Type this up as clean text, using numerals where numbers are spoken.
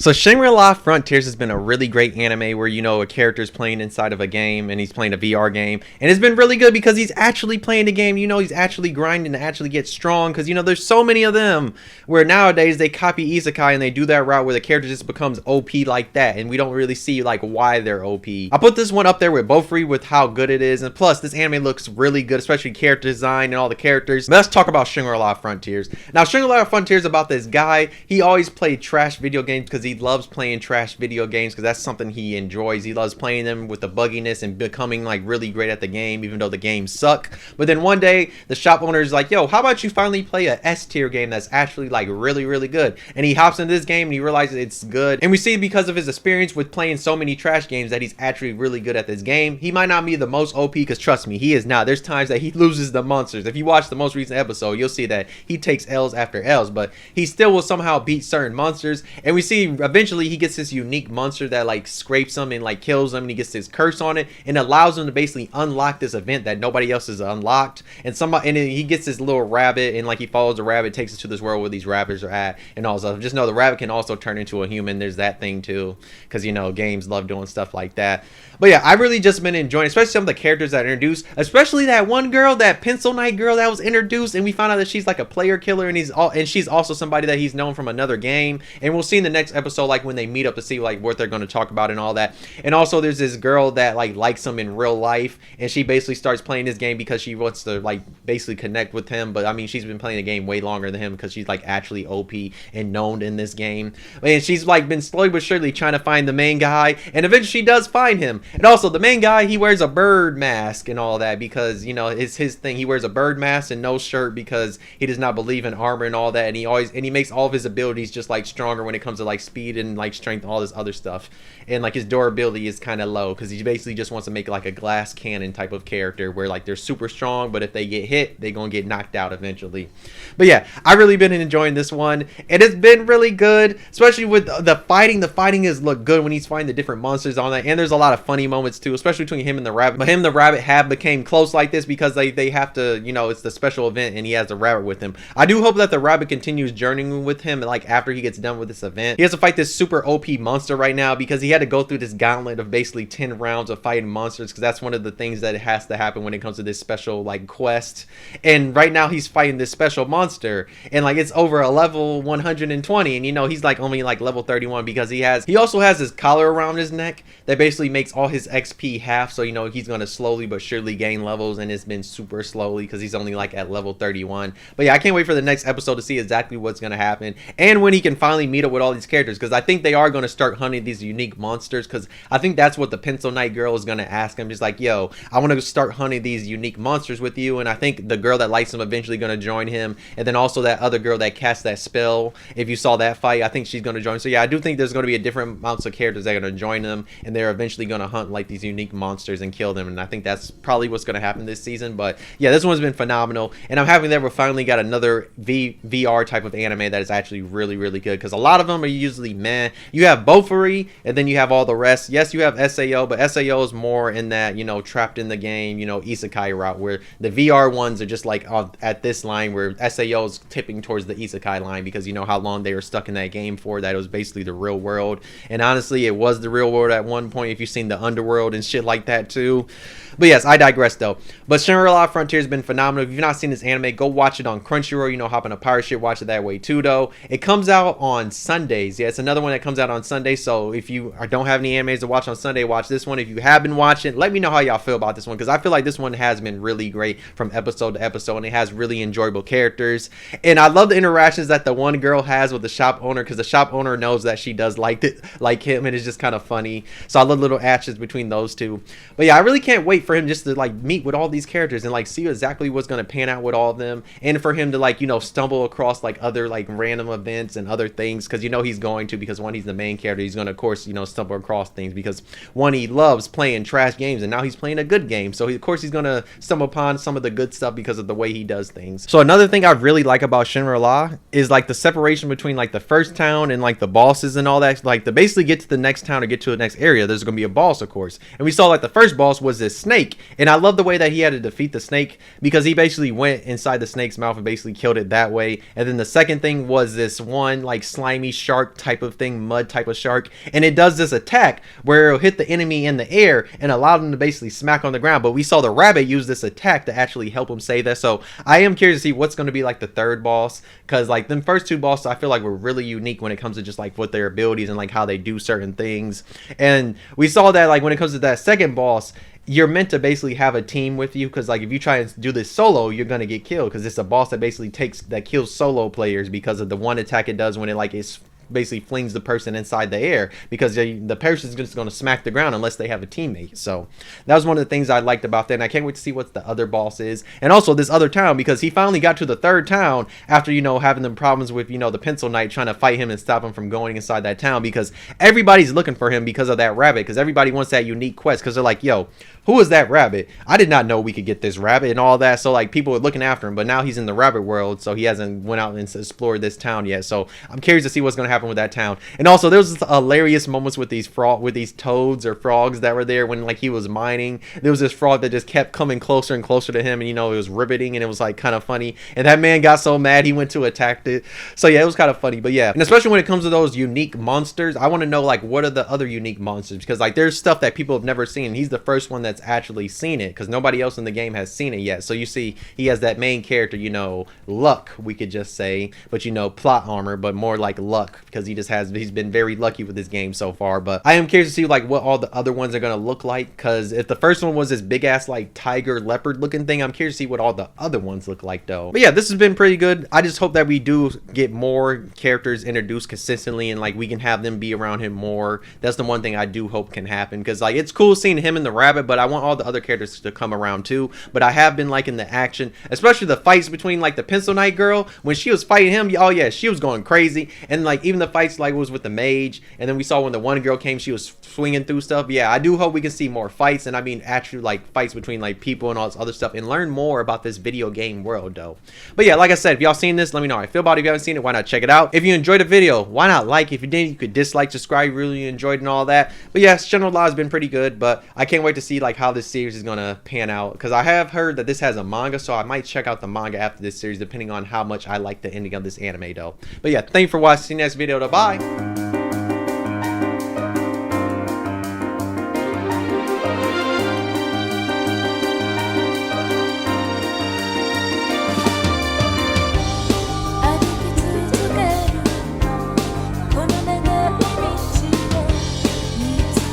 So Shangri-La Frontiers has been a really great anime where, a character's playing inside of a game and he's playing a VR game. And it's been really good because he's actually playing the game. He's actually grinding to actually get strong because, there's so many of them where nowadays they copy isekai and they do that route where the character just becomes OP like that. And we don't really see like why they're OP. I put this one up there with Bofuri with how good it is. And plus this anime looks really good, especially character design and all the characters. But let's talk about Shangri-La Frontiers. Now Shangri-La Frontiers is about this guy. He always played trash video games because he loves playing trash video games because that's something he enjoys. He loves playing them with the bugginess and becoming like really great at the game even though the games suck. But then one day the shop owner is like, yo, how about you finally play a S tier game that's actually like really good? And he hops into this game and he realizes it's good, and we see because of his experience with playing so many trash games that he's actually really good at this game. He might not be the most OP because trust me, he is not. There's times that he loses the monsters. If you watch the most recent episode, you'll see that he takes L's after L's, but he still will somehow beat certain monsters. And we see eventually he gets this unique monster that like scrapes him and like kills him, and he gets this curse on it and allows him to basically unlock this event that nobody else has unlocked. And then he gets this little rabbit and like he follows the rabbit, takes us to this world where these rabbits are at and all stuff. Just know the rabbit can also turn into a human. There's that thing too, because games love doing stuff like that. But yeah, I really just been enjoying, especially some of the characters that are introduced, especially that one girl, that Pencil Knight girl that was introduced, and we found out that she's like a player killer, and she's also somebody that he's known from another game. And we'll see in the next episode like when they meet up to see like what they're going to talk about and all that. And also there's this girl that like likes him in real life, and she basically starts playing this game because she wants to like basically connect with him. But I mean, she's been playing the game way longer than him because she's like actually OP and known in this game, and she's like been slowly but surely trying to find the main guy, and eventually she does find him. And also the main guy, he wears a bird mask and all that because it's his thing. He wears a bird mask and no shirt because he does not believe in armor and all that, and he makes all of his abilities just like stronger when it comes to like speed and like strength and all this other stuff. And like his durability is kind of low because he basically just wants to make like a glass cannon type of character where like they're super strong, but if they get hit they're gonna get knocked out eventually. But yeah, I really been enjoying this one, and it's been really good, especially with the fighting. The fighting is look good when he's fighting the different monsters on that, and there's a lot of funny moments too, especially between him and the rabbit. But him and the rabbit have became close like this because they have to, it's the special event and he has the rabbit with him. I do hope that the rabbit continues journeying with him like after he gets done with this event. He has to fight this super OP monster right now because he had to go through this gauntlet of basically 10 rounds of fighting monsters because that's one of the things that has to happen when it comes to this special like quest. And right now he's fighting this special monster, and like it's over a level 120, and he's like only like level 31 because he also has this collar around his neck that basically makes all his XP half. So he's going to slowly but surely gain levels, and it's been super slowly because he's only like at level 31. But yeah, I can't wait for the next episode to see exactly what's going to happen and when he can finally meet up with all these characters, because I think they are going to start hunting these unique monsters, because I think that's what the Pencil Knight girl is going to ask him, just like, yo, I want to start hunting these unique monsters with you. And I think the girl that likes him eventually going to join him, and then also that other girl that casts that spell, if you saw that fight, I think she's going to join. So yeah, I do think there's going to be a different amounts of characters that are going to join them, and they're eventually going to hunt like these unique monsters and kill them. And I think that's probably what's going to happen this season. But yeah, this one's been phenomenal, and I'm happy that we finally got another VR type of anime that is actually really good, because a lot of them are usually meh. You have Bofuri and then you have all the rest. Yes, you have SAO, but SAO is more in that trapped in the game isekai route, where the VR ones are just like at this line where SAO is tipping towards the isekai line, because how long they were stuck in that game for, that it was basically the real world. And honestly, it was the real world at one point if you've seen the underworld and shit like that too. But yes, I digress though. But Shangri-La Frontier has been phenomenal. If you've not seen this anime, go watch it on Crunchyroll. Hop on a pirate ship, watch it that way too though. It comes out on Sundays. Yeah, it's another one that comes out on Sunday. So if you don't have any animes to watch on Sunday, watch this one. If you have been watching, let me know how y'all feel about this one, because I feel like this one has been really great from episode to episode, and it has really enjoyable characters. And I love the interactions that the one girl has with the shop owner, because the shop owner knows that she does like him, and it's just kind of funny. So I love little actions between those two. But yeah, I really can't wait for him just to like meet with all these characters and like see exactly what's going to pan out with all of them, and for him to like stumble across like other like random events and other things, because he's going to, because one, he's the main character, he's going to of course stumble across things, because one, he loves playing trash games, and now he's playing a good game, so of course he's going to stumble upon some of the good stuff because of the way he does things. So another thing I really like about Shangri-La is like the separation between like the first town and like the bosses and all that. Like to basically get to the next town or get to the next area, there's going to be a boss, of course, and we saw like the first boss was this snake, and I love the way that he had to defeat the snake, because he basically went inside the snake's mouth and basically killed it that way. And then the second thing was this one like slimy shark type type of thing, mud type of shark, and it does this attack where it'll hit the enemy in the air and allow them to basically smack on the ground. But we saw the rabbit use this attack to actually help him save that. So I am curious to see what's going to be like the third boss, because like them first two bosses I feel like were really unique when it comes to just like what their abilities and like how they do certain things. And we saw that like when it comes to that second boss, you're meant to basically have a team with you, because like if you try and do this solo, you're gonna get killed, because it's a boss that basically kills solo players because of the one attack it does when it like is basically flings the person inside the air, because the person's just going to smack the ground unless they have a teammate. So that was one of the things I liked about that, and I can't wait to see what the other boss is, and also this other town, because he finally got to the third town after, you know, having them problems with, you know, the Pencil Knight trying to fight him and stop him from going inside that town, because everybody's looking for him because of that rabbit, because everybody wants that unique quest, because they're like, yo, who is that rabbit? I did not know we could get this rabbit and all that. So like people are looking after him, but now he's in the rabbit world, so he hasn't went out and explored this town yet. So I'm curious to see what's going to happen with that town. And also there was hilarious moments with these toads or frogs that were there when like he was mining. There was this frog that just kept coming closer and closer to him, and you know, it was riveting, and it was like kind of funny. And that man got so mad he went to attack it. So yeah, it was kind of funny. But yeah, and especially when it comes to those unique monsters, I want to know like what are the other unique monsters, because like there's stuff that people have never seen. He's the first one that's actually seen it, because nobody else in the game has seen it yet. So you see he has that main character, you know, luck, we could just say, but you know, plot armor, but more like luck, because he's been very lucky with this game so far. But I am curious to see like what all the other ones are going to look like, because if the first one was this big ass like tiger leopard looking thing, I'm curious to see what all the other ones look like though. But yeah, this has been pretty good. I just hope that we do get more characters introduced consistently, and like we can have them be around him more. That's the one thing I do hope can happen, because like it's cool seeing him and the rabbit, but I want all the other characters to come around too. But I have been liking the action, especially the fights between like the Pencil Knight girl when she was fighting him. Oh yeah, she was going crazy. And like even the fights like was with the mage, and then we saw when the one girl came, she was swinging through stuff. Yeah, I do hope we can see more fights, and I mean actually like fights between like people and all this other stuff, and learn more about this video game world though. But yeah, like I said, if y'all seen this, let me know how I feel about it. If you haven't seen it, why not check it out? If you enjoyed the video, why not like? If you didn't, you could dislike, subscribe, really enjoyed and all that. But yes, General Law has been pretty good, but I can't wait to see like how this series is gonna pan out, because I have heard that this has a manga, so I might check out the manga after this series, depending on how much I like the ending of this anime though. But yeah, thank you for watching. See you next video though. Bye.